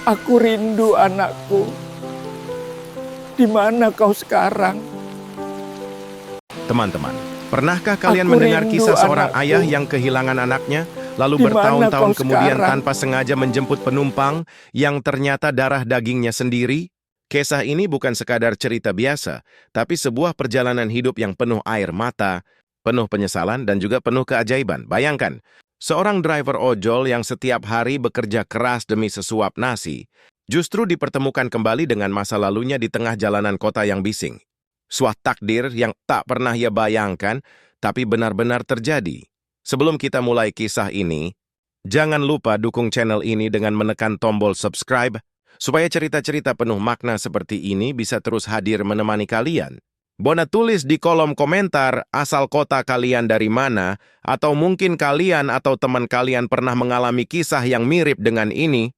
Aku rindu anakku. Di mana kau sekarang? Teman-teman, pernahkah kalian Aku mendengar rindu kisah seorang anakku. ayah yang kehilangan anaknya, lalu Di mana bertahun-tahun kau kemudian sekarang? tanpa sengaja menjemput penumpang yang ternyata darah dagingnya sendiri? Kisah ini bukan sekadar cerita biasa, tapi sebuah perjalanan hidup yang penuh air mata, penuh penyesalan, dan juga penuh keajaiban. Bayangkan, seorang driver ojol yang setiap hari bekerja keras demi sesuap nasi, justru dipertemukan kembali dengan masa lalunya di tengah jalanan kota yang bising. Suatu takdir yang tak pernah ia bayangkan, tapi benar-benar terjadi. Sebelum kita mulai kisah ini, jangan lupa dukung channel ini dengan menekan tombol subscribe, supaya cerita-cerita penuh makna seperti ini bisa terus hadir menemani kalian. Bona tulis di kolom komentar asal kota kalian dari mana, atau mungkin kalian atau teman kalian pernah mengalami kisah yang mirip dengan ini.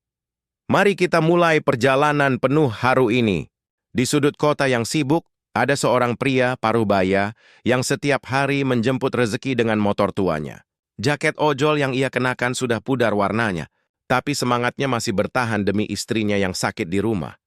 Mari kita mulai perjalanan penuh haru ini. Di sudut kota yang sibuk, ada seorang pria paruh baya yang setiap hari menjemput rezeki dengan motor tuanya. Jaket ojol yang ia kenakan sudah pudar warnanya, tapi semangatnya masih bertahan demi istrinya yang sakit di rumah.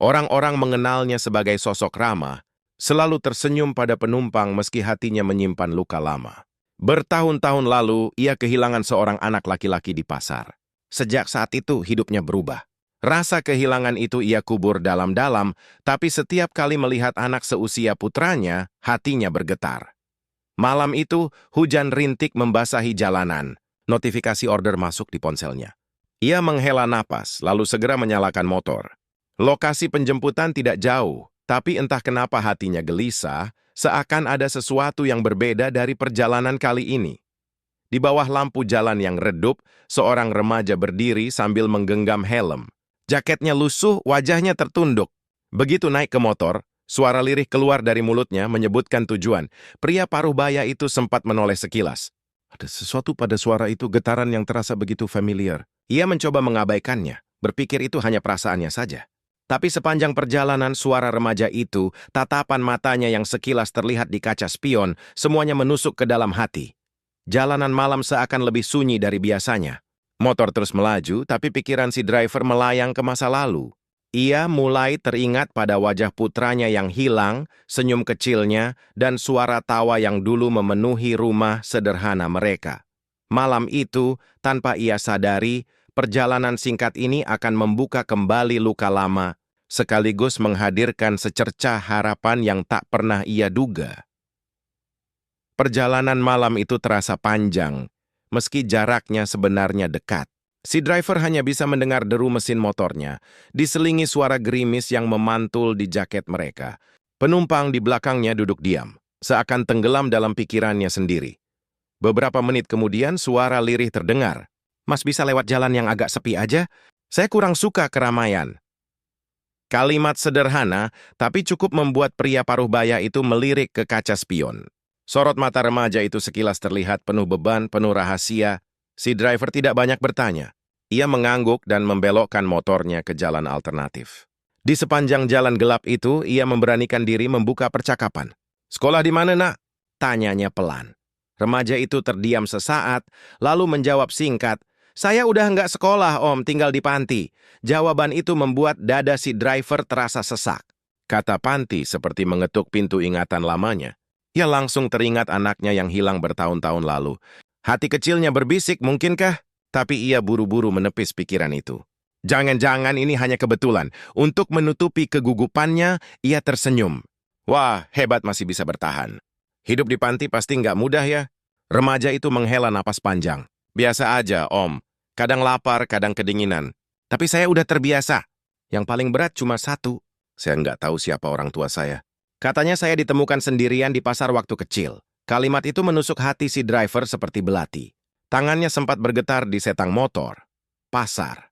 Orang-orang mengenalnya sebagai sosok ramah, selalu tersenyum pada penumpang meski hatinya menyimpan luka lama. Bertahun-tahun lalu, ia kehilangan seorang anak laki-laki di pasar. Sejak saat itu, hidupnya berubah. Rasa kehilangan itu ia kubur dalam-dalam, tapi setiap kali melihat anak seusia putranya, hatinya bergetar. Malam itu, hujan rintik membasahi jalanan. Notifikasi order masuk di ponselnya. Ia menghela napas, lalu segera menyalakan motor. Lokasi penjemputan tidak jauh, tapi entah kenapa hatinya gelisah, seakan ada sesuatu yang berbeda dari perjalanan kali ini. Di bawah lampu jalan yang redup, seorang remaja berdiri sambil menggenggam helm. Jaketnya lusuh, wajahnya tertunduk. Begitu naik ke motor, suara lirih keluar dari mulutnya menyebutkan tujuan. Pria paruh baya itu sempat menoleh sekilas. Ada sesuatu pada suara itu, getaran yang terasa begitu familiar. Ia mencoba mengabaikannya, berpikir itu hanya perasaannya saja. Tapi sepanjang perjalanan suara remaja itu, tatapan matanya yang sekilas terlihat di kaca spion, semuanya menusuk ke dalam hati. Jalanan malam seakan lebih sunyi dari biasanya. Motor terus melaju, tapi pikiran si driver melayang ke masa lalu. Ia mulai teringat pada wajah putranya yang hilang, senyum kecilnya, dan suara tawa yang dulu memenuhi rumah sederhana mereka. Malam itu, tanpa ia sadari, perjalanan singkat ini akan membuka kembali luka lama, sekaligus menghadirkan secercah harapan yang tak pernah ia duga. Perjalanan malam itu terasa panjang, meski jaraknya sebenarnya dekat. Si driver hanya bisa mendengar deru mesin motornya, diselingi suara gerimis yang memantul di jaket mereka. Penumpang di belakangnya duduk diam, seakan tenggelam dalam pikirannya sendiri. Beberapa menit kemudian suara lirih terdengar. Mas bisa lewat jalan yang agak sepi aja? Saya kurang suka keramaian. Kalimat sederhana, tapi cukup membuat pria paruh baya itu melirik ke kaca spion. Sorot mata remaja itu sekilas terlihat penuh beban, penuh rahasia. Si driver tidak banyak bertanya. Ia mengangguk dan membelokkan motornya ke jalan alternatif. Di sepanjang jalan gelap itu, ia memberanikan diri membuka percakapan. Sekolah di mana, nak? Tanyanya pelan. Remaja itu terdiam sesaat, lalu menjawab singkat, saya udah nggak sekolah, Om, tinggal di panti. Jawaban itu membuat dada si driver terasa sesak. Kata panti seperti mengetuk pintu ingatan lamanya. Ia langsung teringat anaknya yang hilang bertahun-tahun lalu. Hati kecilnya berbisik, mungkinkah? Tapi ia buru-buru menepis pikiran itu. Jangan-jangan ini hanya kebetulan. Untuk menutupi kegugupannya, ia tersenyum. Wah, hebat masih bisa bertahan. Hidup di panti pasti nggak mudah ya. Remaja itu menghela napas panjang. Biasa aja, Om. Kadang lapar, kadang kedinginan. Tapi saya udah terbiasa. Yang paling berat cuma satu. Saya nggak tahu siapa orang tua saya. Katanya saya ditemukan sendirian di pasar waktu kecil. Kalimat itu menusuk hati si driver seperti belati. Tangannya sempat bergetar di setang motor. Pasar.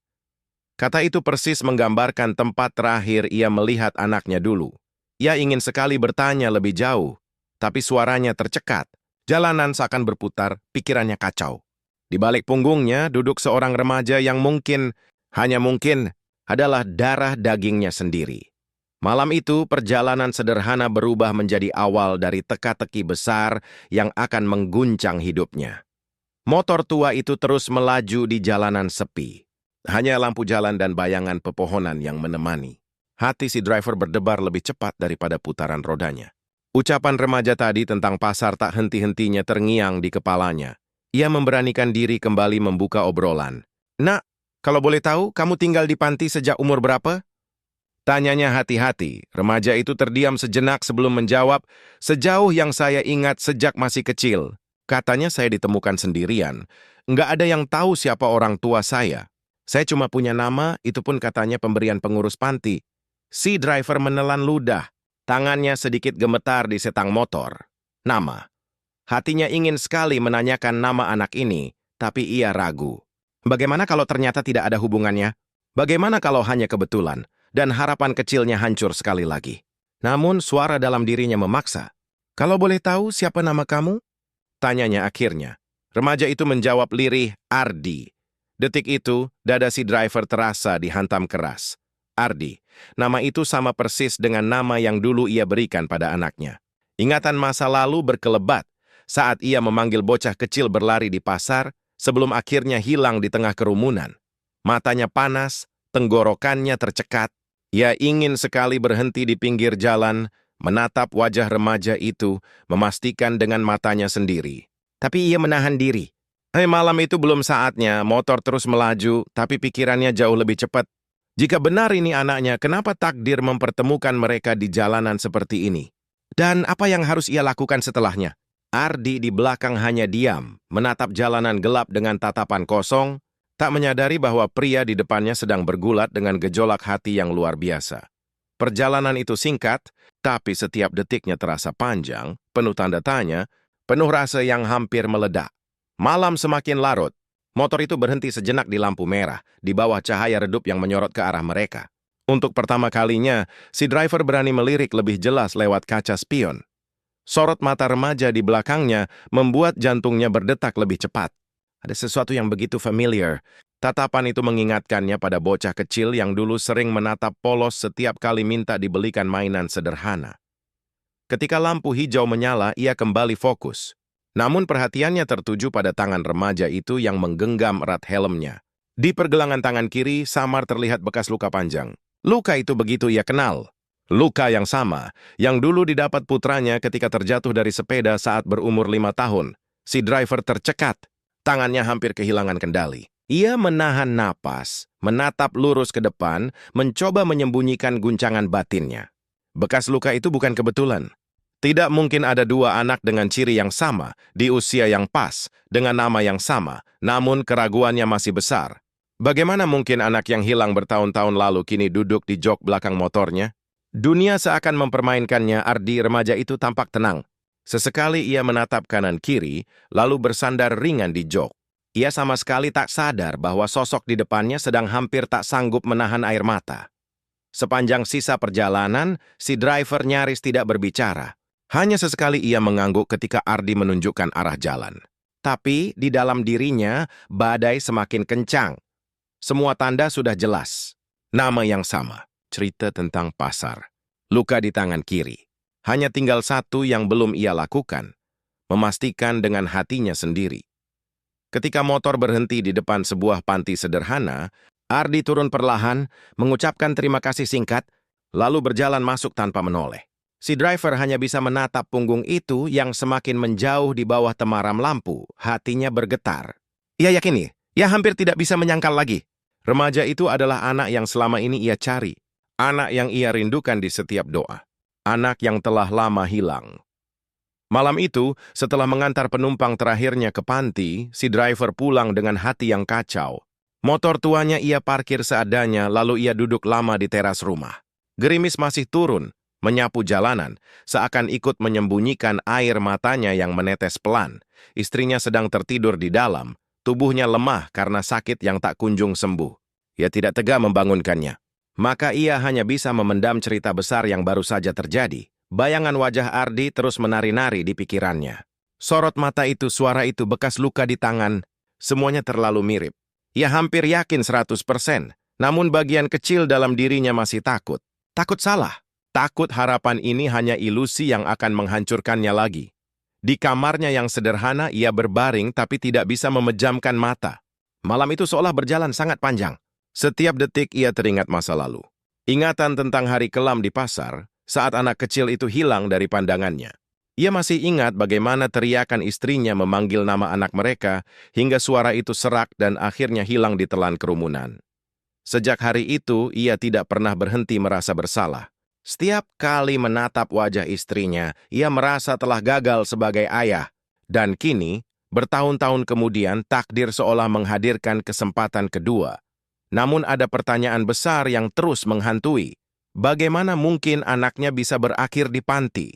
Kata itu persis menggambarkan tempat terakhir ia melihat anaknya dulu. Ia ingin sekali bertanya lebih jauh, tapi suaranya tercekat. Jalanan seakan berputar, pikirannya kacau. Di balik punggungnya duduk seorang remaja yang mungkin, hanya mungkin, adalah darah dagingnya sendiri. Malam itu, perjalanan sederhana berubah menjadi awal dari teka-teki besar yang akan mengguncang hidupnya. Motor tua itu terus melaju di jalanan sepi. Hanya lampu jalan dan bayangan pepohonan yang menemani. Hati si driver berdebar lebih cepat daripada putaran rodanya. Ucapan remaja tadi tentang pasar tak henti-hentinya terngiang di kepalanya. Ia memberanikan diri kembali membuka obrolan. "Nak, kalau boleh tahu, kamu tinggal di panti sejak umur berapa?" Tanyanya hati-hati. Remaja itu terdiam sejenak sebelum menjawab, "Sejauh yang saya ingat sejak masih kecil." Katanya saya ditemukan sendirian. Nggak ada yang tahu siapa orang tua saya. Saya cuma punya nama, itu pun katanya pemberian pengurus panti. Si driver menelan ludah. Tangannya sedikit gemetar di setang motor. Nama. Hatinya ingin sekali menanyakan nama anak ini, tapi ia ragu. Bagaimana kalau ternyata tidak ada hubungannya? Bagaimana kalau hanya kebetulan? Dan harapan kecilnya hancur sekali lagi. Namun suara dalam dirinya memaksa. "Kalau boleh tahu siapa nama kamu?" Tanyanya akhirnya. Remaja itu menjawab lirih, "Ardi." Detik itu, dada si driver terasa dihantam keras. Ardi. Nama itu sama persis dengan nama yang dulu ia berikan pada anaknya. Ingatan masa lalu berkelebat saat ia memanggil bocah kecil berlari di pasar sebelum akhirnya hilang di tengah kerumunan. Matanya panas, tenggorokannya tercekat. Ia ingin sekali berhenti di pinggir jalan, menatap wajah remaja itu, memastikan dengan matanya sendiri. Tapi ia menahan diri. Malam itu belum saatnya, motor terus melaju, tapi pikirannya jauh lebih cepat. Jika benar ini anaknya, kenapa takdir mempertemukan mereka di jalanan seperti ini? Dan apa yang harus ia lakukan setelahnya? Ardi di belakang hanya diam, menatap jalanan gelap dengan tatapan kosong, tak menyadari bahwa pria di depannya sedang bergulat dengan gejolak hati yang luar biasa. Perjalanan itu singkat, tapi setiap detiknya terasa panjang, penuh tanda tanya, penuh rasa yang hampir meledak. Malam semakin larut. Motor itu berhenti sejenak di lampu merah, di bawah cahaya redup yang menyorot ke arah mereka. Untuk pertama kalinya, si driver berani melirik lebih jelas lewat kaca spion. Sorot mata remaja di belakangnya membuat jantungnya berdetak lebih cepat. Ada sesuatu yang begitu familiar. Tatapan itu mengingatkannya pada bocah kecil yang dulu sering menatap polos setiap kali minta dibelikan mainan sederhana. Ketika lampu hijau menyala, ia kembali fokus. Namun perhatiannya tertuju pada tangan remaja itu yang menggenggam erat helmnya. Di pergelangan tangan kiri, samar terlihat bekas luka panjang. Luka itu begitu ia kenal. Luka yang sama, yang dulu didapat putranya ketika terjatuh dari sepeda saat berumur 5 tahun. Si driver tercekat. Tangannya hampir kehilangan kendali. Ia menahan napas, menatap lurus ke depan, mencoba menyembunyikan guncangan batinnya. Bekas luka itu bukan kebetulan. Tidak mungkin ada dua anak dengan ciri yang sama, di usia yang pas, dengan nama yang sama, namun keraguannya masih besar. Bagaimana mungkin anak yang hilang bertahun-tahun lalu kini duduk di jok belakang motornya? Dunia seakan mempermainkannya. Ardi remaja itu tampak tenang. Sesekali ia menatap kanan-kiri, lalu bersandar ringan di jok. Ia sama sekali tak sadar bahwa sosok di depannya sedang hampir tak sanggup menahan air mata. Sepanjang sisa perjalanan, si driver nyaris tidak berbicara. Hanya sesekali ia mengangguk ketika Ardi menunjukkan arah jalan. Tapi di dalam dirinya, badai semakin kencang. Semua tanda sudah jelas. Nama yang sama, cerita tentang pasar. Luka di tangan kiri. Hanya tinggal satu yang belum ia lakukan, memastikan dengan hatinya sendiri. Ketika motor berhenti di depan sebuah panti sederhana, Ardi turun perlahan, mengucapkan terima kasih singkat, lalu berjalan masuk tanpa menoleh. Si driver hanya bisa menatap punggung itu yang semakin menjauh di bawah temaram lampu. Hatinya bergetar. Ia yakin ia hampir tidak bisa menyangkal lagi. Remaja itu adalah anak yang selama ini ia cari. Anak yang ia rindukan di setiap doa. Anak yang telah lama hilang. Malam itu, setelah mengantar penumpang terakhirnya ke panti, si driver pulang dengan hati yang kacau. Motor tuanya ia parkir seadanya, lalu ia duduk lama di teras rumah. Gerimis masih turun, menyapu jalanan, seakan ikut menyembunyikan air matanya yang menetes pelan. Istrinya sedang tertidur di dalam, tubuhnya lemah karena sakit yang tak kunjung sembuh. Ia tidak tega membangunkannya. Maka ia hanya bisa memendam cerita besar yang baru saja terjadi. Bayangan wajah Ardi terus menari-nari di pikirannya. Sorot mata itu, suara itu, bekas luka di tangan, semuanya terlalu mirip. Ia hampir yakin 100%, namun bagian kecil dalam dirinya masih takut. Takut salah. Takut harapan ini hanya ilusi yang akan menghancurkannya lagi. Di kamarnya yang sederhana, ia berbaring tapi tidak bisa memejamkan mata. Malam itu seolah berjalan sangat panjang. Setiap detik ia teringat masa lalu. Ingatan tentang hari kelam di pasar saat anak kecil itu hilang dari pandangannya. Ia masih ingat bagaimana teriakan istrinya memanggil nama anak mereka hingga suara itu serak dan akhirnya hilang di telan kerumunan. Sejak hari itu, ia tidak pernah berhenti merasa bersalah. Setiap kali menatap wajah istrinya, ia merasa telah gagal sebagai ayah. Dan kini, bertahun-tahun kemudian, takdir seolah menghadirkan kesempatan kedua. Namun ada pertanyaan besar yang terus menghantui. Bagaimana mungkin anaknya bisa berakhir di panti?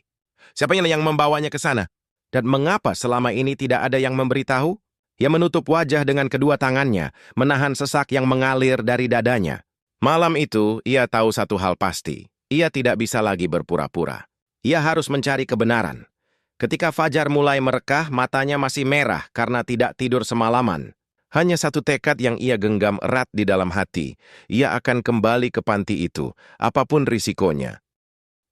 Siapa yang membawanya ke sana? Dan mengapa selama ini tidak ada yang memberitahu? Ia menutup wajah dengan kedua tangannya, menahan sesak yang mengalir dari dadanya. Malam itu, ia tahu satu hal pasti. Ia tidak bisa lagi berpura-pura. Ia harus mencari kebenaran. Ketika fajar mulai merekah, matanya masih merah karena tidak tidur semalaman. Hanya satu tekad yang ia genggam erat di dalam hati. Ia akan kembali ke panti itu, apapun risikonya.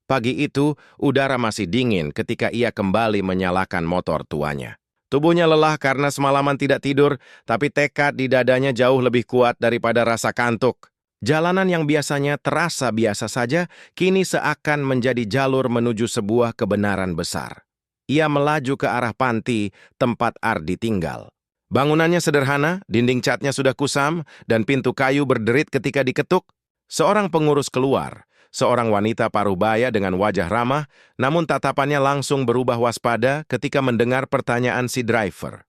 Pagi itu, udara masih dingin ketika ia kembali menyalakan motor tuanya. Tubuhnya lelah karena semalaman tidak tidur, tapi tekad di dadanya jauh lebih kuat daripada rasa kantuk. Jalanan yang biasanya terasa biasa saja, kini seakan menjadi jalur menuju sebuah kebenaran besar. Ia melaju ke arah panti, tempat Ardi tinggal. Bangunannya sederhana, dinding catnya sudah kusam, dan pintu kayu berderit ketika diketuk. Seorang pengurus keluar. Seorang wanita parubaya dengan wajah ramah, namun tatapannya langsung berubah waspada ketika mendengar pertanyaan si driver.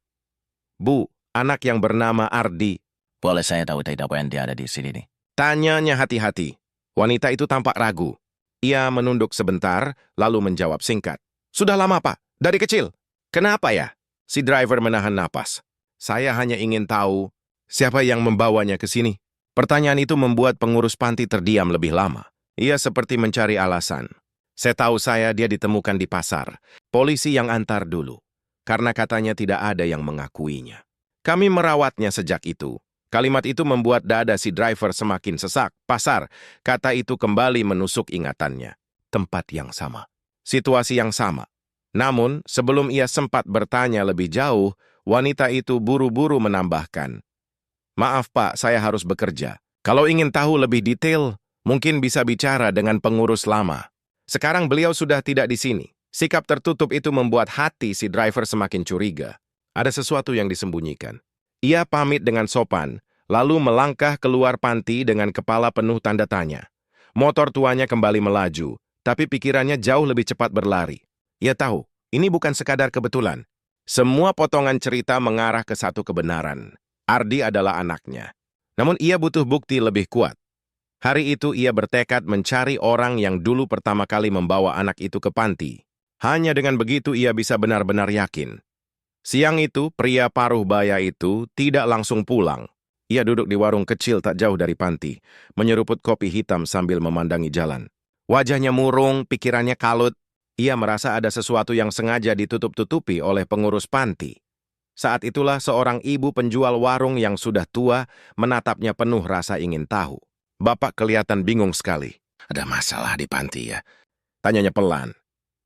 Bu, anak yang bernama Ardi. Boleh saya tahu tidak apa yang dia ada di sini nih? Tanyanya hati-hati. Wanita itu tampak ragu. Ia menunduk sebentar, lalu menjawab singkat. Sudah lama, Pak. Dari kecil. Kenapa ya? Si driver menahan napas. Saya hanya ingin tahu siapa yang membawanya ke sini. Pertanyaan itu membuat pengurus panti terdiam lebih lama. Ia seperti mencari alasan. Setahu saya dia ditemukan di pasar. Polisi yang antar dulu. Karena katanya tidak ada yang mengakuinya. Kami merawatnya sejak itu. Kalimat itu membuat dada si driver semakin sesak. Pasar, kata itu kembali menusuk ingatannya. Tempat yang sama. Situasi yang sama. Namun, sebelum ia sempat bertanya lebih jauh, wanita itu buru-buru menambahkan. Maaf Pak, saya harus bekerja. Kalau ingin tahu lebih detail, mungkin bisa bicara dengan pengurus lama. Sekarang beliau sudah tidak di sini. Sikap tertutup itu membuat hati si driver semakin curiga. Ada sesuatu yang disembunyikan. Ia pamit dengan sopan, lalu melangkah keluar panti dengan kepala penuh tanda tanya. Motor tuanya kembali melaju, tapi pikirannya jauh lebih cepat berlari. Ia tahu, ini bukan sekadar kebetulan. Semua potongan cerita mengarah ke satu kebenaran. Ardi adalah anaknya. Namun ia butuh bukti lebih kuat. Hari itu ia bertekad mencari orang yang dulu pertama kali membawa anak itu ke panti. Hanya dengan begitu ia bisa benar-benar yakin. Siang itu, pria paruh baya itu tidak langsung pulang. Ia duduk di warung kecil tak jauh dari panti, menyeruput kopi hitam sambil memandangi jalan. Wajahnya murung, pikirannya kalut. Ia merasa ada sesuatu yang sengaja ditutup-tutupi oleh pengurus panti. Saat itulah seorang ibu penjual warung yang sudah tua menatapnya penuh rasa ingin tahu. Bapak kelihatan bingung sekali. Ada masalah di panti ya? Tanyanya pelan.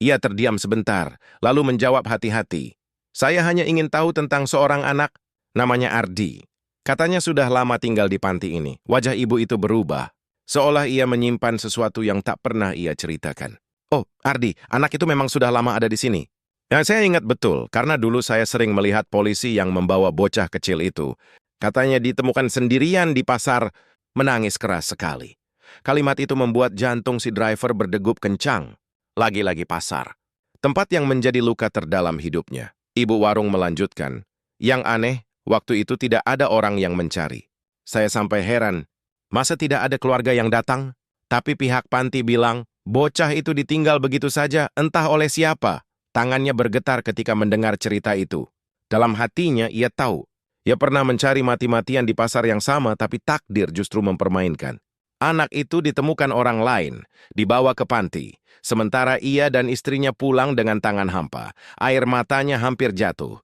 Ia terdiam sebentar, lalu menjawab hati-hati. Saya hanya ingin tahu tentang seorang anak, namanya Ardi. Katanya sudah lama tinggal di panti ini. Wajah ibu itu berubah, seolah ia menyimpan sesuatu yang tak pernah ia ceritakan. Oh, Ardi, anak itu memang sudah lama ada di sini. Ya, saya ingat betul, karena dulu saya sering melihat polisi yang membawa bocah kecil itu. Katanya ditemukan sendirian di pasar. Menangis keras sekali. Kalimat itu membuat jantung si driver berdegup kencang. Lagi-lagi pasar. Tempat yang menjadi luka terdalam hidupnya. Ibu warung melanjutkan. Yang aneh, waktu itu tidak ada orang yang mencari. Saya sampai heran. Masa tidak ada keluarga yang datang? Tapi pihak panti bilang, bocah itu ditinggal begitu saja, entah oleh siapa. Tangannya bergetar ketika mendengar cerita itu. Dalam hatinya ia tahu. Ia pernah mencari mati-matian di pasar yang sama, tapi takdir justru mempermainkan. Anak itu ditemukan orang lain, dibawa ke panti. Sementara ia dan istrinya pulang dengan tangan hampa. Air matanya hampir jatuh.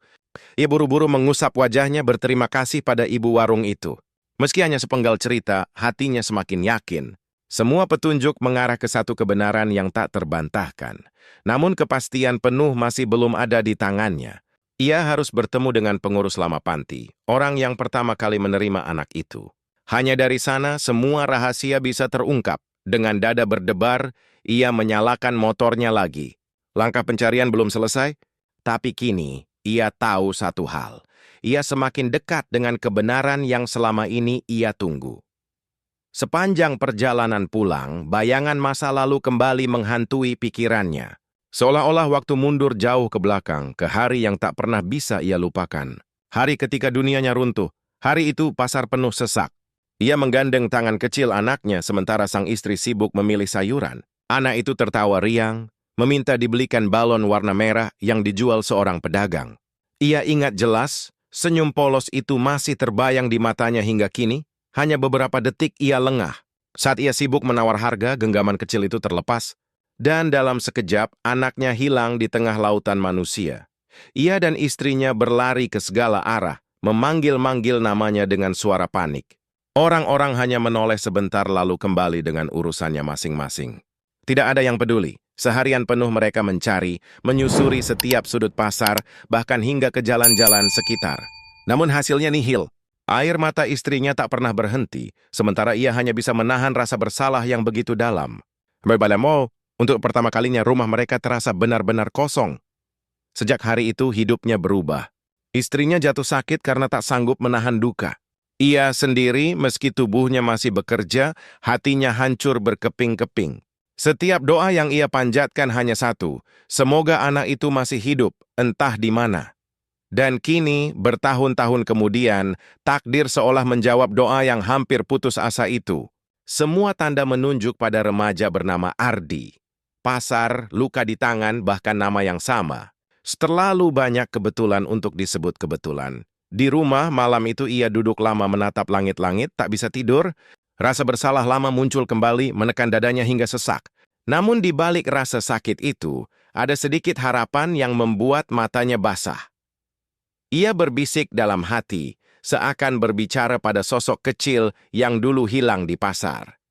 Ia buru-buru mengusap wajahnya berterima kasih pada ibu warung itu. Meski hanya sepenggal cerita, hatinya semakin yakin. Semua petunjuk mengarah ke satu kebenaran yang tak terbantahkan. Namun kepastian penuh masih belum ada di tangannya. Ia harus bertemu dengan pengurus lama panti, orang yang pertama kali menerima anak itu. Hanya dari sana semua rahasia bisa terungkap. Dengan dada berdebar, ia menyalakan motornya lagi. Langkah pencarian belum selesai, tapi kini ia tahu satu hal. Ia semakin dekat dengan kebenaran yang selama ini ia tunggu. Sepanjang perjalanan pulang, bayangan masa lalu kembali menghantui pikirannya. Seolah-olah waktu mundur jauh ke belakang, ke hari yang tak pernah bisa ia lupakan. Hari ketika dunianya runtuh, hari itu pasar penuh sesak. Ia menggandeng tangan kecil anaknya sementara sang istri sibuk memilih sayuran. Anak itu tertawa riang, meminta dibelikan balon warna merah yang dijual seorang pedagang. Ia ingat jelas, senyum polos itu masih terbayang di matanya hingga kini. Hanya beberapa detik ia lengah. Saat ia sibuk menawar harga, genggaman kecil itu terlepas. Dan dalam sekejap, anaknya hilang di tengah lautan manusia. Ia dan istrinya berlari ke segala arah, memanggil-manggil namanya dengan suara panik. Orang-orang hanya menoleh sebentar lalu kembali dengan urusannya masing-masing. Tidak ada yang peduli. Seharian penuh mereka mencari, menyusuri setiap sudut pasar, bahkan hingga ke jalan-jalan sekitar. Namun hasilnya nihil. Air mata istrinya tak pernah berhenti, sementara ia hanya bisa menahan rasa bersalah yang begitu dalam. Berbalamu, untuk pertama kalinya rumah mereka terasa benar-benar kosong. Sejak hari itu hidupnya berubah. Istrinya jatuh sakit karena tak sanggup menahan duka. Ia sendiri, meski tubuhnya masih bekerja, hatinya hancur berkeping-keping. Setiap doa yang ia panjatkan hanya satu, semoga anak itu masih hidup, entah di mana. Dan kini, bertahun-tahun kemudian, takdir seolah menjawab doa yang hampir putus asa itu. Semua tanda menunjuk pada remaja bernama Ardi. Pasar, luka di tangan, bahkan nama yang sama. Terlalu banyak kebetulan untuk disebut kebetulan. Di rumah, malam itu ia duduk lama menatap langit-langit, tak bisa tidur. Rasa bersalah lama muncul kembali, menekan dadanya hingga sesak. Namun di balik rasa sakit itu, ada sedikit harapan yang membuat matanya basah. Ia berbisik dalam hati, seakan berbicara pada sosok kecil yang dulu hilang di pasar.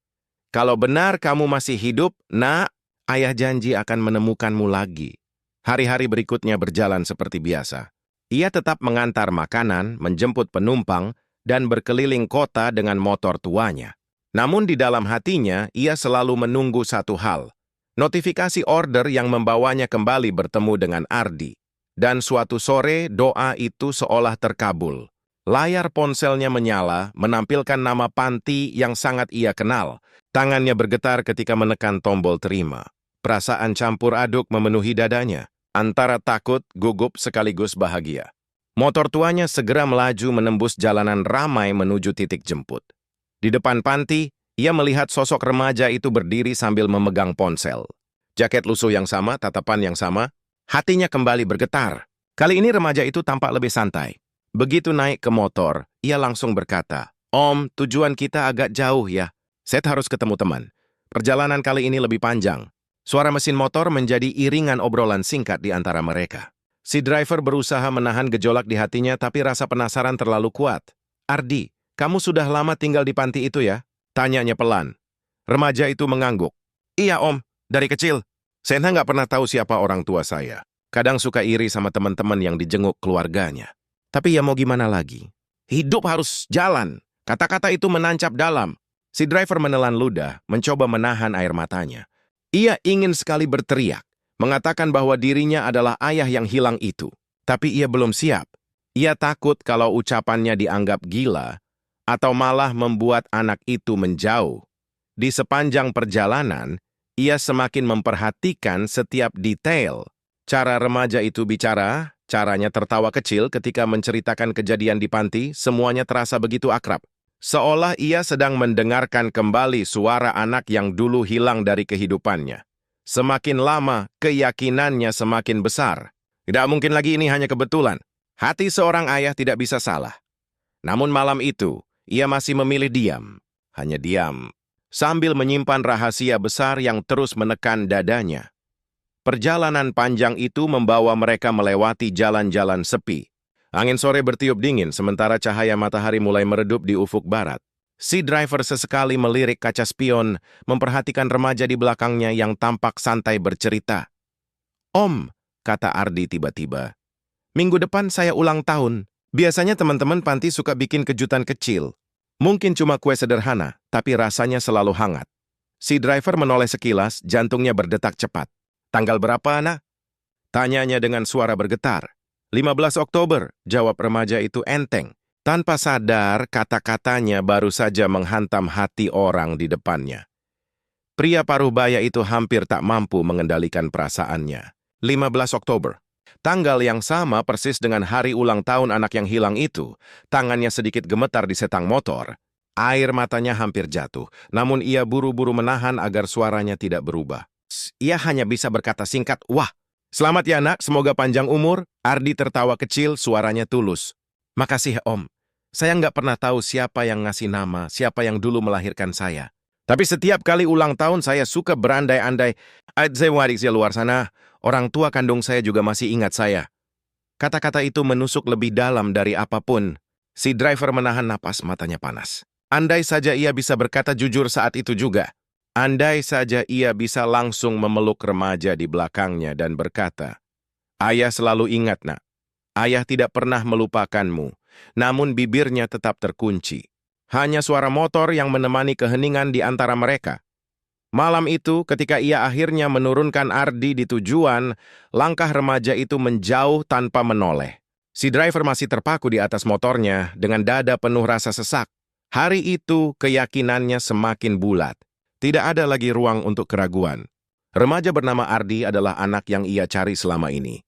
Kalau benar kamu masih hidup, nak, ayah janji akan menemukanmu lagi. Hari-hari berikutnya berjalan seperti biasa. Ia tetap mengantar makanan, menjemput penumpang, dan berkeliling kota dengan motor tuanya. Namun di dalam hatinya, ia selalu menunggu satu hal. Notifikasi order yang membawanya kembali bertemu dengan Ardi. Dan suatu sore, doa itu seolah terkabul. Layar ponselnya menyala, menampilkan nama panti yang sangat ia kenal. Tangannya bergetar ketika menekan tombol terima. Perasaan campur aduk memenuhi dadanya. Antara takut, gugup, sekaligus bahagia. Motor tuanya segera melaju menembus jalanan ramai menuju titik jemput. Di depan panti, ia melihat sosok remaja itu berdiri sambil memegang ponsel. Jaket lusuh yang sama, tatapan yang sama, hatinya kembali bergetar. Kali ini remaja itu tampak lebih santai. Begitu naik ke motor, ia langsung berkata, "Om, tujuan kita agak jauh ya. Saya harus ketemu teman. Perjalanan kali ini lebih panjang." Suara mesin motor menjadi iringan obrolan singkat di antara mereka. Si driver berusaha menahan gejolak di hatinya, tapi rasa penasaran terlalu kuat. "Ardi, kamu sudah lama tinggal di panti itu ya?" Tanyanya pelan. Remaja itu mengangguk. "Iya om, dari kecil. Saya nggak pernah tahu siapa orang tua saya. Kadang suka iri sama teman-teman yang dijenguk keluarganya. Tapi ya mau gimana lagi? Hidup harus jalan." Kata-kata itu menancap dalam. Si driver menelan ludah, mencoba menahan air matanya. Ia ingin sekali berteriak, mengatakan bahwa dirinya adalah ayah yang hilang itu. Tapi ia belum siap. Ia takut kalau ucapannya dianggap gila, atau malah membuat anak itu menjauh. Di sepanjang perjalanan, ia semakin memperhatikan setiap detail. Cara remaja itu bicara, caranya tertawa kecil ketika menceritakan kejadian di panti, semuanya terasa begitu akrab. Seolah ia sedang mendengarkan kembali suara anak yang dulu hilang dari kehidupannya. Semakin lama, keyakinannya semakin besar. Tidak mungkin lagi ini hanya kebetulan. Hati seorang ayah tidak bisa salah. Namun malam itu, ia masih memilih diam. Hanya diam. Sambil menyimpan rahasia besar yang terus menekan dadanya. Perjalanan panjang itu membawa mereka melewati jalan-jalan sepi. Angin sore bertiup dingin, sementara cahaya matahari mulai meredup di ufuk barat. Si driver sesekali melirik kaca spion, memperhatikan remaja di belakangnya yang tampak santai bercerita. "Om," kata Ardi tiba-tiba, "minggu depan saya ulang tahun. Biasanya teman-teman panti suka bikin kejutan kecil. Mungkin cuma kue sederhana, tapi rasanya selalu hangat. Si driver menoleh sekilas, jantungnya berdetak cepat. Tanggal berapa, Nak? Tanyanya dengan suara bergetar. 15 Oktober, jawab remaja itu enteng. Tanpa sadar, kata-katanya baru saja menghantam hati orang di depannya. Pria paruh baya itu hampir tak mampu mengendalikan perasaannya. 15 Oktober. Tanggal yang sama persis dengan hari ulang tahun anak yang hilang itu. Tangannya sedikit gemetar di setang motor. Air matanya hampir jatuh, namun ia buru-buru menahan agar suaranya tidak berubah. Ia hanya bisa berkata singkat, "Wah, selamat ya nak, semoga panjang umur." Ardi tertawa kecil, suaranya tulus. "Makasih Om. Saya nggak pernah tahu siapa yang ngasih nama, siapa yang dulu melahirkan saya. Tapi setiap kali ulang tahun saya suka berandai-andai. Saya wadik di luar sana, orang tua kandung saya juga masih ingat saya." Kata-kata itu menusuk lebih dalam dari apapun. Si driver menahan napas, matanya panas. Andai saja ia bisa berkata jujur saat itu juga. Andai saja ia bisa langsung memeluk remaja di belakangnya dan berkata, "Ayah selalu ingat, Nak. Ayah tidak pernah melupakanmu." Namun bibirnya tetap terkunci. Hanya suara motor yang menemani keheningan di antara mereka. Malam itu, ketika ia akhirnya menurunkan Ardi di tujuan, langkah remaja itu menjauh tanpa menoleh. Si driver masih terpaku di atas motornya dengan dada penuh rasa sesak. Hari itu, keyakinannya semakin bulat. Tidak ada lagi ruang untuk keraguan. Remaja bernama Ardi adalah anak yang ia cari selama ini.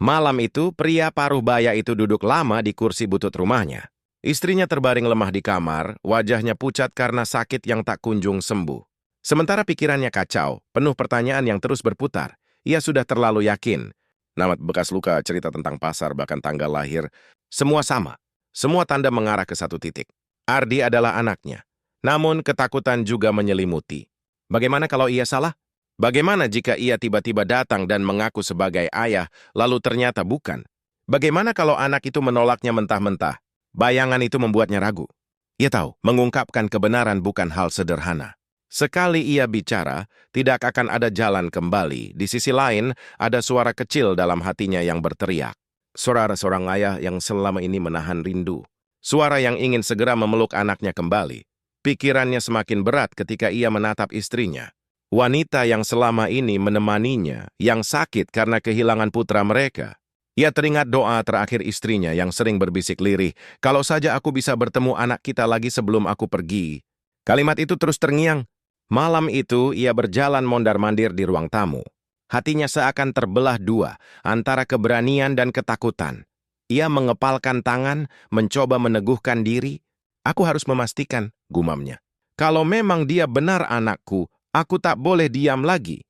Malam itu, pria paruh baya itu duduk lama di kursi butut rumahnya. Istrinya terbaring lemah di kamar, wajahnya pucat karena sakit yang tak kunjung sembuh. Sementara pikirannya kacau, penuh pertanyaan yang terus berputar. Ia sudah terlalu yakin. Nama, bekas luka, cerita tentang pasar, bahkan tanggal lahir. Semua sama. Semua tanda mengarah ke satu titik. Ardi adalah anaknya. Namun ketakutan juga menyelimuti. Bagaimana kalau ia salah? Bagaimana jika ia tiba-tiba datang dan mengaku sebagai ayah, lalu ternyata bukan? Bagaimana kalau anak itu menolaknya mentah-mentah? Bayangan itu membuatnya ragu. Ia tahu, mengungkapkan kebenaran bukan hal sederhana. Sekali ia bicara, tidak akan ada jalan kembali. Di sisi lain, ada suara kecil dalam hatinya yang berteriak. Suara seorang ayah yang selama ini menahan rindu. Suara yang ingin segera memeluk anaknya kembali. Pikirannya semakin berat ketika ia menatap istrinya. Wanita yang selama ini menemaninya, yang sakit karena kehilangan putra mereka. Ia teringat doa terakhir istrinya yang sering berbisik lirih, "Kalau saja aku bisa bertemu anak kita lagi sebelum aku pergi." Kalimat itu terus terngiang. Malam itu, ia berjalan mondar-mandir di ruang tamu. Hatinya seakan terbelah dua, antara keberanian dan ketakutan. Ia mengepalkan tangan, mencoba meneguhkan diri. "Aku harus memastikan," gumamnya. "Kalau memang dia benar anakku, aku tak boleh diam lagi."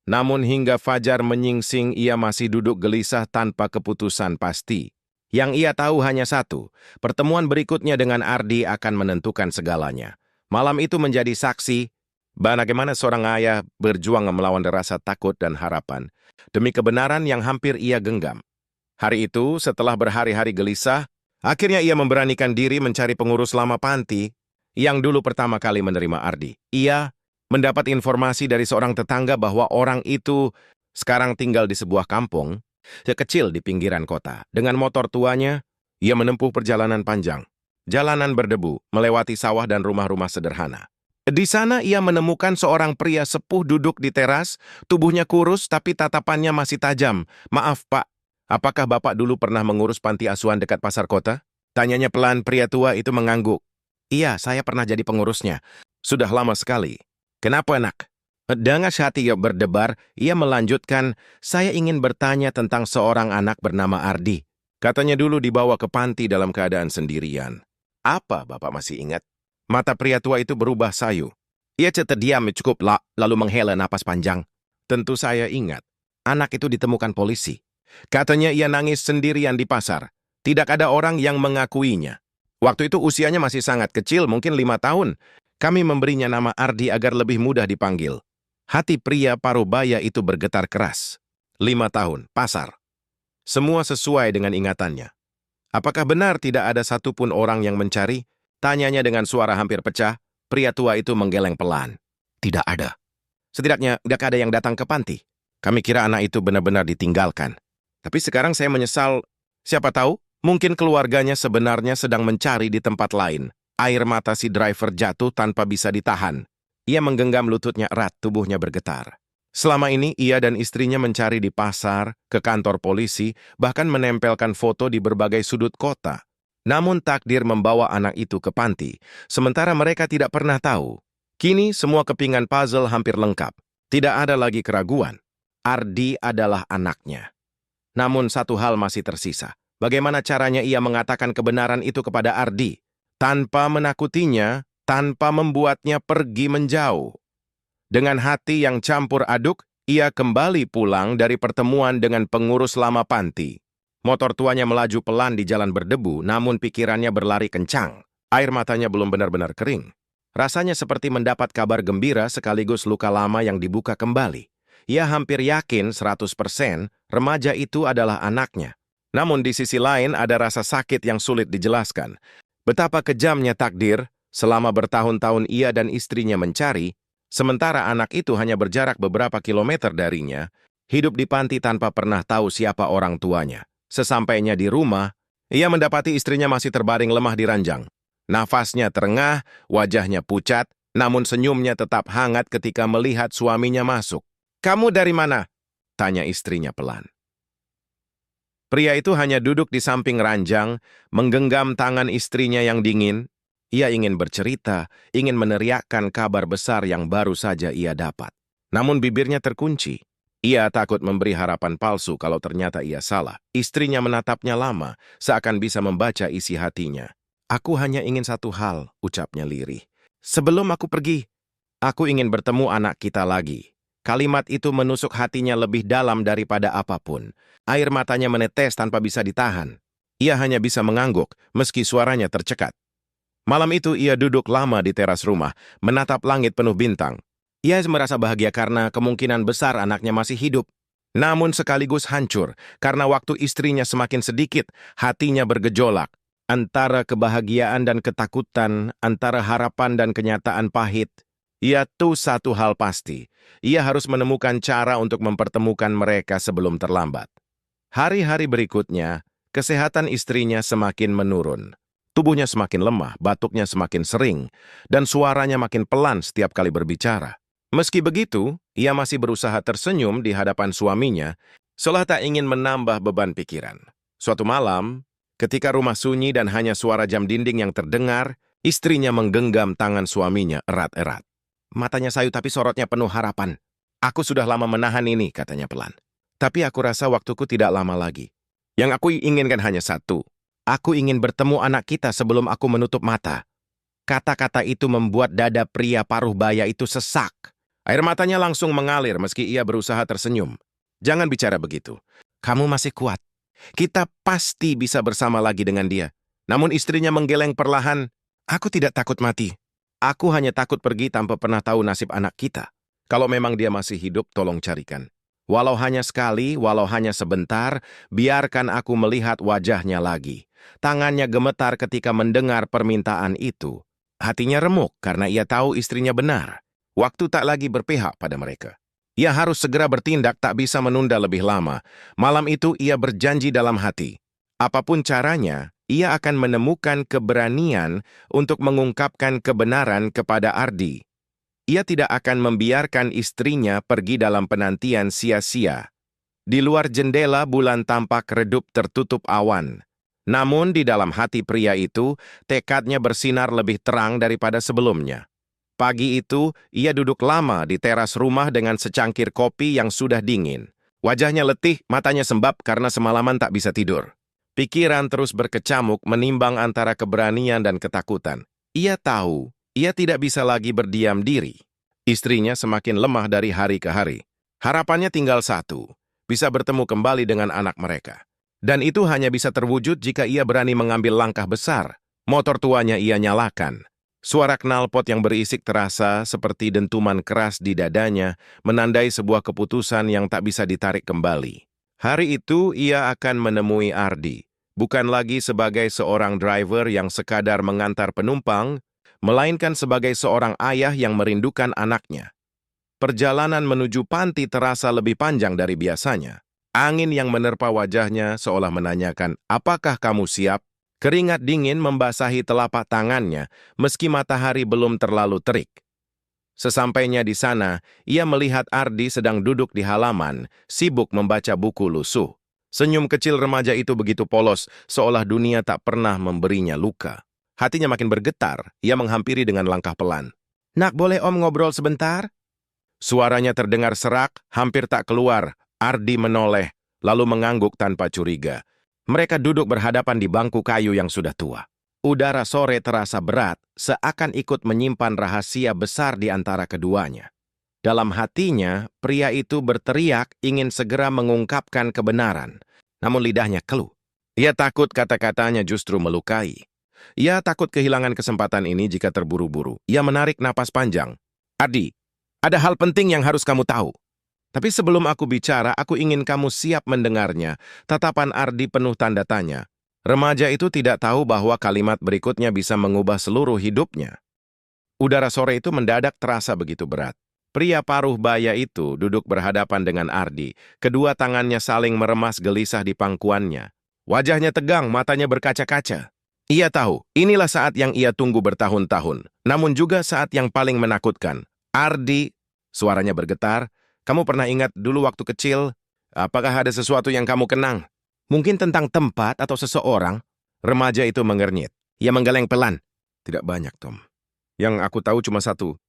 Namun hingga fajar menyingsing, ia masih duduk gelisah tanpa keputusan pasti. Yang ia tahu hanya satu, pertemuan berikutnya dengan Ardi akan menentukan segalanya. Malam itu menjadi saksi bagaimana seorang ayah berjuang melawan rasa takut dan harapan demi kebenaran yang hampir ia genggam. Hari itu, setelah berhari-hari gelisah, akhirnya ia memberanikan diri mencari pengurus lama panti yang dulu pertama kali menerima Ardi. Ia mendapat informasi dari seorang tetangga bahwa orang itu sekarang tinggal di sebuah kampung kecil di pinggiran kota. Dengan motor tuanya, ia menempuh perjalanan panjang. Jalanan berdebu, melewati sawah dan rumah-rumah sederhana. Di sana ia menemukan seorang pria sepuh duduk di teras, tubuhnya kurus tapi tatapannya masih tajam. "Maaf Pak, apakah Bapak dulu pernah mengurus panti asuhan dekat pasar kota?" Tanyanya pelan. Pria tua itu mengangguk. "Iya, saya pernah jadi pengurusnya. Sudah lama sekali." "Kenapa, Nak?" Dengan hati yang berdebar, ia melanjutkan, "Saya ingin bertanya tentang seorang anak bernama Ardi. Katanya dulu dibawa ke panti dalam keadaan sendirian." "Apa Bapak masih ingat?" Mata pria tua itu berubah sayu. Ia terdiam cukup lalu menghela napas panjang. "Tentu saya ingat. Anak itu ditemukan polisi. Katanya ia nangis sendirian di pasar. Tidak ada orang yang mengakuinya. Waktu itu usianya masih sangat kecil, mungkin 5 tahun. Kami memberinya nama Ardi agar lebih mudah dipanggil." Hati pria paruh baya itu bergetar keras. 5 tahun, pasar. Semua sesuai dengan ingatannya. Apakah benar tidak ada satupun orang yang mencari? Tanyanya dengan suara hampir pecah. Pria tua itu menggeleng pelan. "Tidak ada. Setidaknya tidak ada yang datang ke panti. Kami kira anak itu benar-benar ditinggalkan. Tapi sekarang saya menyesal. Siapa tahu, mungkin keluarganya sebenarnya sedang mencari di tempat lain." Air mata si driver jatuh tanpa bisa ditahan. Ia menggenggam lututnya erat, tubuhnya bergetar. Selama ini, ia dan istrinya mencari di pasar, ke kantor polisi, bahkan menempelkan foto di berbagai sudut kota. Namun takdir membawa anak itu ke panti, sementara mereka tidak pernah tahu. Kini, semua kepingan puzzle hampir lengkap. Tidak ada lagi keraguan. Ardi adalah anaknya. Namun satu hal masih tersisa. Bagaimana caranya ia mengatakan kebenaran itu kepada Ardi? Tanpa menakutinya, tanpa membuatnya pergi menjauh. Dengan hati yang campur aduk, ia kembali pulang dari pertemuan dengan pengurus lama panti. Motor tuanya melaju pelan di jalan berdebu, namun pikirannya berlari kencang. Air matanya belum benar-benar kering. Rasanya seperti mendapat kabar gembira sekaligus luka lama yang dibuka kembali. Ia hampir yakin 100% remaja itu adalah anaknya. Namun di sisi lain ada rasa sakit yang sulit dijelaskan. Betapa kejamnya takdir, selama bertahun-tahun ia dan istrinya mencari, sementara anak itu hanya berjarak beberapa kilometer darinya, hidup di panti tanpa pernah tahu siapa orang tuanya. Sesampainya di rumah, ia mendapati istrinya masih terbaring lemah di ranjang. Nafasnya terengah, wajahnya pucat, namun senyumnya tetap hangat ketika melihat suaminya masuk. "Kamu dari mana?" tanya istrinya pelan. Pria itu hanya duduk di samping ranjang, menggenggam tangan istrinya yang dingin. Ia ingin bercerita, ingin meneriakkan kabar besar yang baru saja ia dapat. Namun bibirnya terkunci. Ia takut memberi harapan palsu kalau ternyata ia salah. Istrinya menatapnya lama, seakan bisa membaca isi hatinya. "Aku hanya ingin satu hal," ucapnya lirih. "Sebelum aku pergi, aku ingin bertemu anak kita lagi." Kalimat itu menusuk hatinya lebih dalam daripada apapun. Air matanya menetes tanpa bisa ditahan. Ia hanya bisa mengangguk, meski suaranya tercekat. Malam itu ia duduk lama di teras rumah, menatap langit penuh bintang. Ia merasa bahagia karena kemungkinan besar anaknya masih hidup. Namun sekaligus hancur, karena waktu istrinya semakin sedikit, hatinya bergejolak. Antara kebahagiaan dan ketakutan, antara harapan dan kenyataan pahit. Ia tuh satu hal pasti, ia harus menemukan cara untuk mempertemukan mereka sebelum terlambat. Hari-hari berikutnya, kesehatan istrinya semakin menurun. Tubuhnya semakin lemah, batuknya semakin sering, dan suaranya makin pelan setiap kali berbicara. Meski begitu, ia masih berusaha tersenyum di hadapan suaminya, seolah tak ingin menambah beban pikiran. Suatu malam, ketika rumah sunyi dan hanya suara jam dinding yang terdengar, istrinya menggenggam tangan suaminya erat-erat. Matanya sayu tapi sorotnya penuh harapan. "Aku sudah lama menahan ini," katanya pelan. "Tapi aku rasa waktuku tidak lama lagi. Yang aku inginkan hanya satu. Aku ingin bertemu anak kita sebelum aku menutup mata." Kata-kata itu membuat dada pria paruh baya itu sesak. Air matanya langsung mengalir meski ia berusaha tersenyum. "Jangan bicara begitu. Kamu masih kuat. Kita pasti bisa bersama lagi dengan dia." Namun istrinya menggeleng perlahan. "Aku tidak takut mati. Aku hanya takut pergi tanpa pernah tahu nasib anak kita. Kalau memang dia masih hidup, tolong carikan. Walau hanya sekali, walau hanya sebentar, biarkan aku melihat wajahnya lagi." Tangannya gemetar ketika mendengar permintaan itu. Hatinya remuk karena ia tahu istrinya benar. Waktu tak lagi berpihak pada mereka. Ia harus segera bertindak, tak bisa menunda lebih lama. Malam itu ia berjanji dalam hati. Apapun caranya, ia akan menemukan keberanian untuk mengungkapkan kebenaran kepada Ardi. Ia tidak akan membiarkan istrinya pergi dalam penantian sia-sia. Di luar jendela bulan tampak redup tertutup awan. Namun di dalam hati pria itu, tekadnya bersinar lebih terang daripada sebelumnya. Pagi itu, ia duduk lama di teras rumah dengan secangkir kopi yang sudah dingin. Wajahnya letih, matanya sembab karena semalaman tak bisa tidur. Pikiran terus berkecamuk menimbang antara keberanian dan ketakutan. Ia tahu, ia tidak bisa lagi berdiam diri. Istrinya semakin lemah dari hari ke hari. Harapannya tinggal satu, bisa bertemu kembali dengan anak mereka. Dan itu hanya bisa terwujud jika ia berani mengambil langkah besar. Motor tuanya ia nyalakan. Suara knalpot yang berisik terasa seperti dentuman keras di dadanya, menandai sebuah keputusan yang tak bisa ditarik kembali. Hari itu ia akan menemui Ardi, bukan lagi sebagai seorang driver yang sekadar mengantar penumpang, melainkan sebagai seorang ayah yang merindukan anaknya. Perjalanan menuju panti terasa lebih panjang dari biasanya. Angin yang menerpa wajahnya seolah menanyakan, "Apakah kamu siap?" Keringat dingin membasahi telapak tangannya meski matahari belum terlalu terik. Sesampainya di sana, ia melihat Ardi sedang duduk di halaman, sibuk membaca buku lusuh. Senyum kecil remaja itu begitu polos, seolah dunia tak pernah memberinya luka. Hatinya makin bergetar, ia menghampiri dengan langkah pelan. "Nak, boleh Om ngobrol sebentar?" Suaranya terdengar serak, hampir tak keluar. Ardi menoleh, lalu mengangguk tanpa curiga. Mereka duduk berhadapan di bangku kayu yang sudah tua. Udara sore terasa berat, seakan ikut menyimpan rahasia besar di antara keduanya. Dalam hatinya, pria itu berteriak ingin segera mengungkapkan kebenaran. Namun lidahnya keluh. Ia takut kata-katanya justru melukai. Ia takut kehilangan kesempatan ini jika terburu-buru. Ia menarik napas panjang. "Ardi, ada hal penting yang harus kamu tahu. Tapi sebelum aku bicara, aku ingin kamu siap mendengarnya." Tatapan Ardi penuh tanda tanya. Remaja itu tidak tahu bahwa kalimat berikutnya bisa mengubah seluruh hidupnya. Udara sore itu mendadak terasa begitu berat. Pria paruh baya itu duduk berhadapan dengan Ardi. Kedua tangannya saling meremas gelisah di pangkuannya. Wajahnya tegang, matanya berkaca-kaca. Ia tahu, inilah saat yang ia tunggu bertahun-tahun. Namun juga saat yang paling menakutkan. "Ardi," suaranya bergetar, "kamu pernah ingat dulu waktu kecil? Apakah ada sesuatu yang kamu kenang? Mungkin tentang tempat atau seseorang?" Remaja itu mengernyit. Ia menggeleng pelan. "Tidak banyak, Tom. Yang aku tahu cuma satu.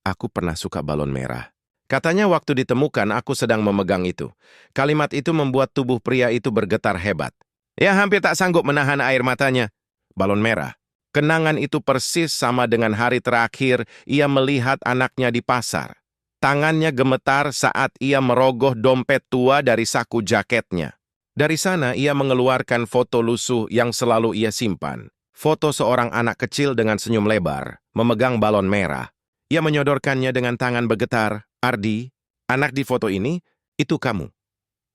Aku pernah suka balon merah." Katanya waktu ditemukan aku sedang memegang itu. Kalimat itu membuat tubuh pria itu bergetar hebat. Ia hampir tak sanggup menahan air matanya. Balon merah. Kenangan itu persis sama dengan hari terakhir ia melihat anaknya di pasar. Tangannya gemetar saat ia merogoh dompet tua dari saku jaketnya. Dari sana ia mengeluarkan foto lusuh yang selalu ia simpan. Foto seorang anak kecil dengan senyum lebar, memegang balon merah. Ia menyodorkannya dengan tangan bergetar. "Ardi, anak di foto ini, itu kamu."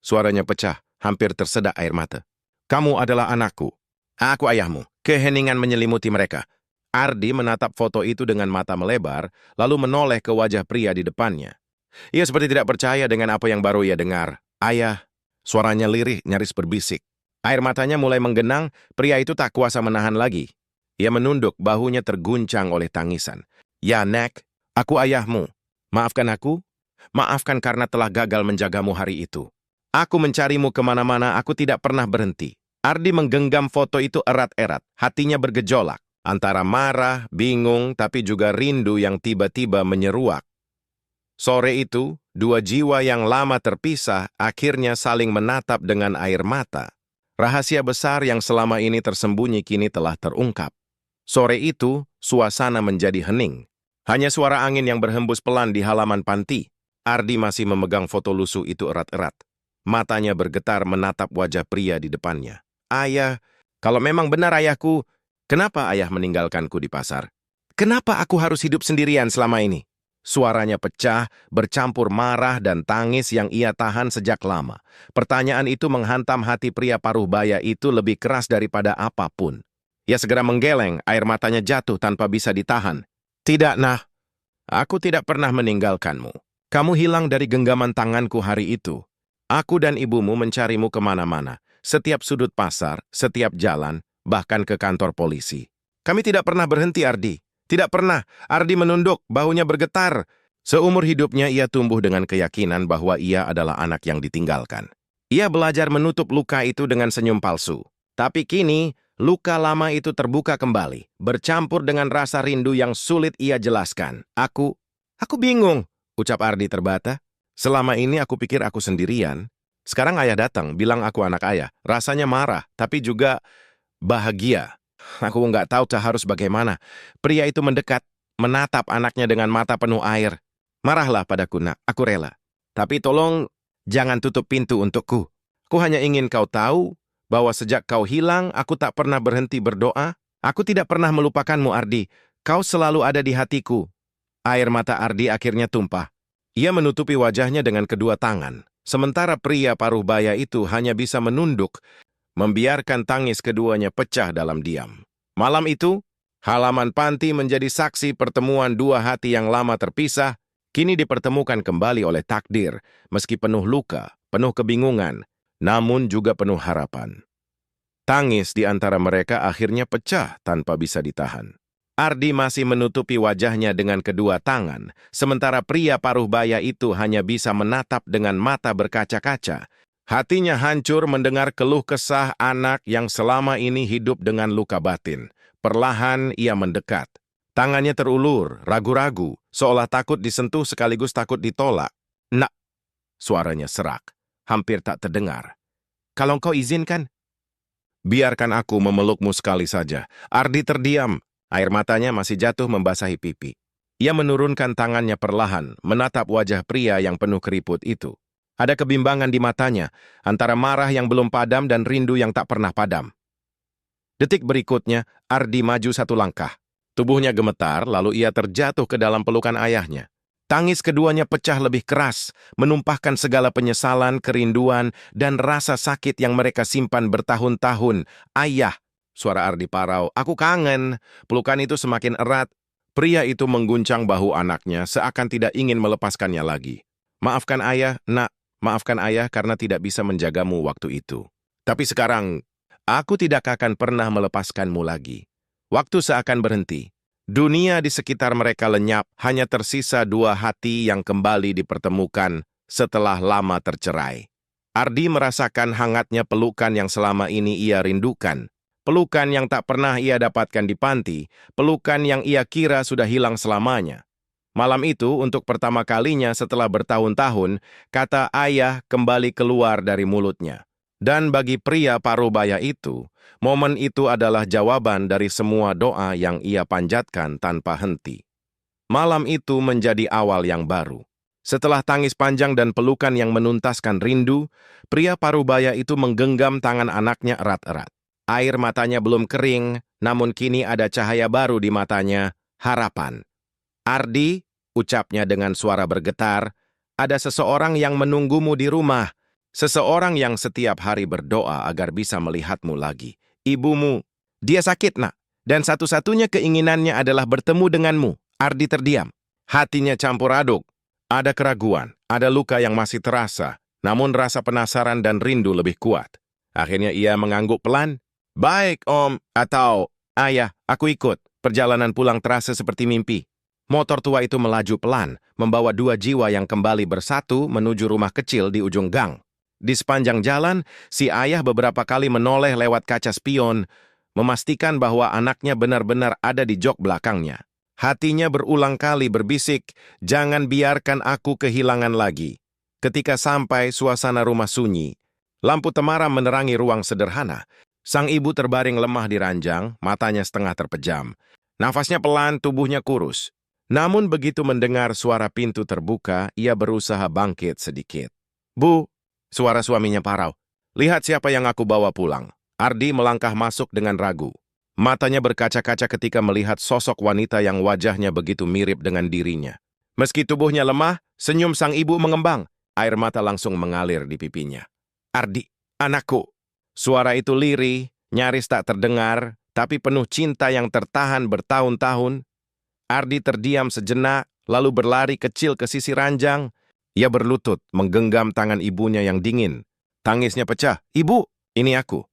Suaranya pecah, hampir tersedak air mata. "Kamu adalah anakku. Aku ayahmu." Keheningan menyelimuti mereka. Ardi menatap foto itu dengan mata melebar, lalu menoleh ke wajah pria di depannya. Ia seperti tidak percaya dengan apa yang baru ia dengar. "Ayah." Suaranya lirih, nyaris berbisik. Air matanya mulai menggenang, pria itu tak kuasa menahan lagi. Ia menunduk, bahunya terguncang oleh tangisan. "Ya, Nek, aku ayahmu. Maafkan aku. Maafkan karena telah gagal menjagamu hari itu. Aku mencarimu kemana-mana, aku tidak pernah berhenti." Ardi menggenggam foto itu erat-erat, hatinya bergejolak. Antara marah, bingung, tapi juga rindu yang tiba-tiba menyeruak. Sore itu, dua jiwa yang lama terpisah akhirnya saling menatap dengan air mata. Rahasia besar yang selama ini tersembunyi kini telah terungkap. Sore itu, suasana menjadi hening. Hanya suara angin yang berhembus pelan di halaman panti. Ardi masih memegang foto lusuh itu erat-erat. Matanya bergetar menatap wajah pria di depannya. "Ayah, kalau memang benar ayahku, kenapa ayah meninggalkanku di pasar? Kenapa aku harus hidup sendirian selama ini?" Suaranya pecah, bercampur marah dan tangis yang ia tahan sejak lama. Pertanyaan itu menghantam hati pria paruh baya itu lebih keras daripada apapun. Ia segera menggeleng, air matanya jatuh tanpa bisa ditahan. "Tidak, Nah. Aku tidak pernah meninggalkanmu. Kamu hilang dari genggaman tanganku hari itu. Aku dan ibumu mencarimu kemana-mana, setiap sudut pasar, setiap jalan, bahkan ke kantor polisi. Kami tidak pernah berhenti, Ardi. Tidak pernah." Ardi menunduk, bahunya bergetar. Seumur hidupnya ia tumbuh dengan keyakinan bahwa ia adalah anak yang ditinggalkan. Ia belajar menutup luka itu dengan senyum palsu. Tapi kini, luka lama itu terbuka kembali, bercampur dengan rasa rindu yang sulit ia jelaskan. Aku bingung," ucap Ardi terbata. "Selama ini aku pikir aku sendirian. Sekarang ayah datang, bilang aku anak ayah. Rasanya marah, tapi juga bahagia. Aku nggak tahu harus bagaimana." Pria itu mendekat, menatap anaknya dengan mata penuh air. "Marahlah padaku, Nak. Aku rela. Tapi tolong jangan tutup pintu untukku. Aku hanya ingin kau tahu bahwa sejak kau hilang, aku tak pernah berhenti berdoa. Aku tidak pernah melupakanmu, Ardi. Kau selalu ada di hatiku." Air mata Ardi akhirnya tumpah. Ia menutupi wajahnya dengan kedua tangan. Sementara pria paruh baya itu hanya bisa menunduk, membiarkan tangis keduanya pecah dalam diam. Malam itu, halaman panti menjadi saksi pertemuan dua hati yang lama terpisah, kini dipertemukan kembali oleh takdir, meski penuh luka, penuh kebingungan, namun juga penuh harapan. Tangis di antara mereka akhirnya pecah tanpa bisa ditahan. Ardi masih menutupi wajahnya dengan kedua tangan, sementara pria paruh baya itu hanya bisa menatap dengan mata berkaca-kaca. Hatinya hancur mendengar keluh kesah anak yang selama ini hidup dengan luka batin. Perlahan ia mendekat. Tangannya terulur, ragu-ragu, seolah takut disentuh sekaligus takut ditolak. "Nak," suaranya serak, hampir tak terdengar. "Kalau engkau izinkan, biarkan aku memelukmu sekali saja." Ardi terdiam, air matanya masih jatuh membasahi pipi. Ia menurunkan tangannya perlahan, menatap wajah pria yang penuh keriput itu. Ada kebimbangan di matanya, antara marah yang belum padam dan rindu yang tak pernah padam. Detik berikutnya, Ardi maju satu langkah. Tubuhnya gemetar, lalu ia terjatuh ke dalam pelukan ayahnya. Tangis keduanya pecah lebih keras, menumpahkan segala penyesalan, kerinduan, dan rasa sakit yang mereka simpan bertahun-tahun. "Ayah," suara Ardi parau, "aku kangen." Pelukan itu semakin erat. Pria itu mengguncang bahu anaknya seakan tidak ingin melepaskannya lagi. "Maafkan ayah, nak. Maafkan ayah karena tidak bisa menjagamu waktu itu. Tapi sekarang, aku tidak akan pernah melepaskanmu lagi." Waktu seakan berhenti. Dunia di sekitar mereka lenyap, hanya tersisa dua hati yang kembali dipertemukan setelah lama tercerai. Ardi merasakan hangatnya pelukan yang selama ini ia rindukan. Pelukan yang tak pernah ia dapatkan di panti, pelukan yang ia kira sudah hilang selamanya. Malam itu, untuk pertama kalinya setelah bertahun-tahun, kata ayah kembali keluar dari mulutnya. Dan bagi pria parubaya itu, momen itu adalah jawaban dari semua doa yang ia panjatkan tanpa henti. Malam itu menjadi awal yang baru. Setelah tangis panjang dan pelukan yang menuntaskan rindu, pria parubaya itu menggenggam tangan anaknya erat-erat. Air matanya belum kering, namun kini ada cahaya baru di matanya, harapan. "Ardi," ucapnya dengan suara bergetar, "ada seseorang yang menunggumu di rumah. Seseorang yang setiap hari berdoa agar bisa melihatmu lagi. Ibumu, dia sakit, nak. Dan satu-satunya keinginannya adalah bertemu denganmu." Ardi terdiam. Hatinya campur aduk. Ada keraguan, ada luka yang masih terasa, namun rasa penasaran dan rindu lebih kuat. Akhirnya ia mengangguk pelan. "Baik, Om," atau "Ayah, aku ikut." Perjalanan pulang terasa seperti mimpi. Motor tua itu melaju pelan, membawa dua jiwa yang kembali bersatu menuju rumah kecil di ujung gang. Di sepanjang jalan, si ayah beberapa kali menoleh lewat kaca spion, memastikan bahwa anaknya benar-benar ada di jok belakangnya. Hatinya berulang kali berbisik, "Jangan biarkan aku kehilangan lagi." Ketika sampai suasana rumah sunyi, lampu temaram menerangi ruang sederhana. Sang ibu terbaring lemah di ranjang, matanya setengah terpejam. Nafasnya pelan, tubuhnya kurus. Namun begitu mendengar suara pintu terbuka, ia berusaha bangkit sedikit. "Bu," suara suaminya parau, "lihat siapa yang aku bawa pulang." Ardi melangkah masuk dengan ragu. Matanya berkaca-kaca ketika melihat sosok wanita yang wajahnya begitu mirip dengan dirinya. Meski tubuhnya lemah, senyum sang ibu mengembang. Air mata langsung mengalir di pipinya. "Ardi, anakku." Suara itu lirih, nyaris tak terdengar, tapi penuh cinta yang tertahan bertahun-tahun. Ardi terdiam sejenak, lalu berlari kecil ke sisi ranjang. Ia berlutut, menggenggam tangan ibunya yang dingin. Tangisnya pecah. "Ibu, ini aku."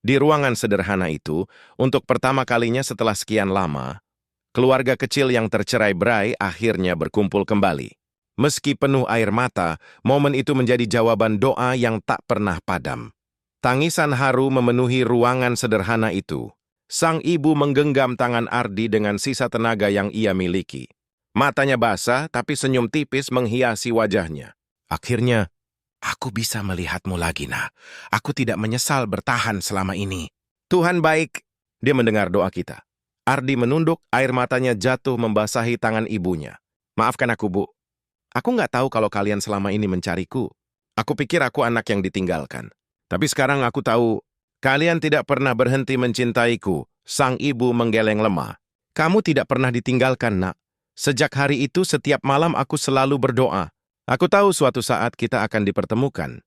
Di ruangan sederhana itu, untuk pertama kalinya setelah sekian lama, keluarga kecil yang tercerai-berai akhirnya berkumpul kembali. Meski penuh air mata, momen itu menjadi jawaban doa yang tak pernah padam. Tangisan haru memenuhi ruangan sederhana itu. Sang ibu menggenggam tangan Ardi dengan sisa tenaga yang ia miliki. Matanya basah, tapi senyum tipis menghiasi wajahnya. "Akhirnya, aku bisa melihatmu lagi, nak. Aku tidak menyesal bertahan selama ini." "Tuhan baik." Dia mendengar doa kita. Ardi menunduk, air matanya jatuh membasahi tangan ibunya. "Maafkan aku, Bu. Aku nggak tahu kalau kalian selama ini mencariku. Aku pikir aku anak yang ditinggalkan. Tapi sekarang aku tahu, kalian tidak pernah berhenti mencintaiku." Sang ibu menggeleng lemah. "Kamu tidak pernah ditinggalkan, nak. Sejak hari itu setiap malam aku selalu berdoa. Aku tahu suatu saat kita akan dipertemukan."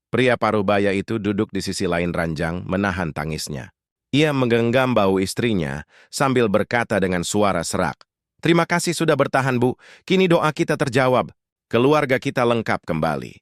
Pria parubaya itu duduk di sisi lain ranjang, menahan tangisnya. Ia menggenggam bahu istrinya sambil berkata dengan suara serak, "Terima kasih sudah bertahan, Bu. Kini doa kita terjawab. Keluarga kita lengkap kembali."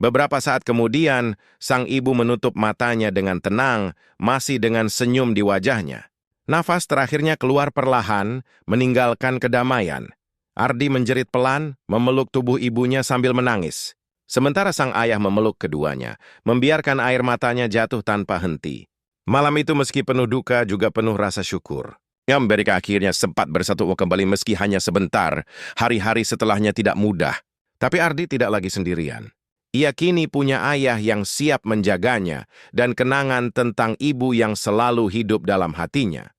Beberapa saat kemudian, sang ibu menutup matanya dengan tenang, masih dengan senyum di wajahnya. Nafas terakhirnya keluar perlahan, meninggalkan kedamaian. Ardi menjerit pelan, memeluk tubuh ibunya sambil menangis. Sementara sang ayah memeluk keduanya, membiarkan air matanya jatuh tanpa henti. Malam itu meski penuh duka, juga penuh rasa syukur. Mereka akhirnya sempat bersatu kembali meski hanya sebentar. Hari-hari setelahnya tidak mudah. Tapi Ardi tidak lagi sendirian. Ia kini punya ayah yang siap menjaganya dan kenangan tentang ibu yang selalu hidup dalam hatinya.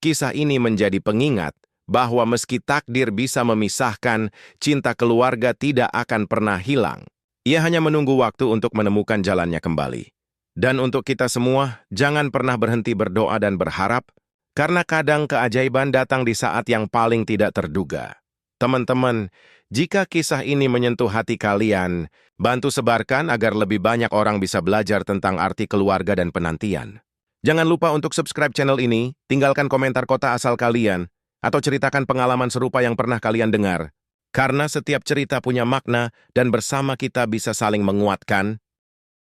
Kisah ini menjadi pengingat bahwa meski takdir bisa memisahkan, cinta keluarga tidak akan pernah hilang. Ia hanya menunggu waktu untuk menemukan jalannya kembali. Dan untuk kita semua, jangan pernah berhenti berdoa dan berharap, karena kadang keajaiban datang di saat yang paling tidak terduga. Teman-teman, jika kisah ini menyentuh hati kalian, bantu sebarkan agar lebih banyak orang bisa belajar tentang arti keluarga dan penantian. Jangan lupa untuk subscribe channel ini, tinggalkan komentar kota asal kalian, atau ceritakan pengalaman serupa yang pernah kalian dengar. Karena setiap cerita punya makna dan bersama kita bisa saling menguatkan.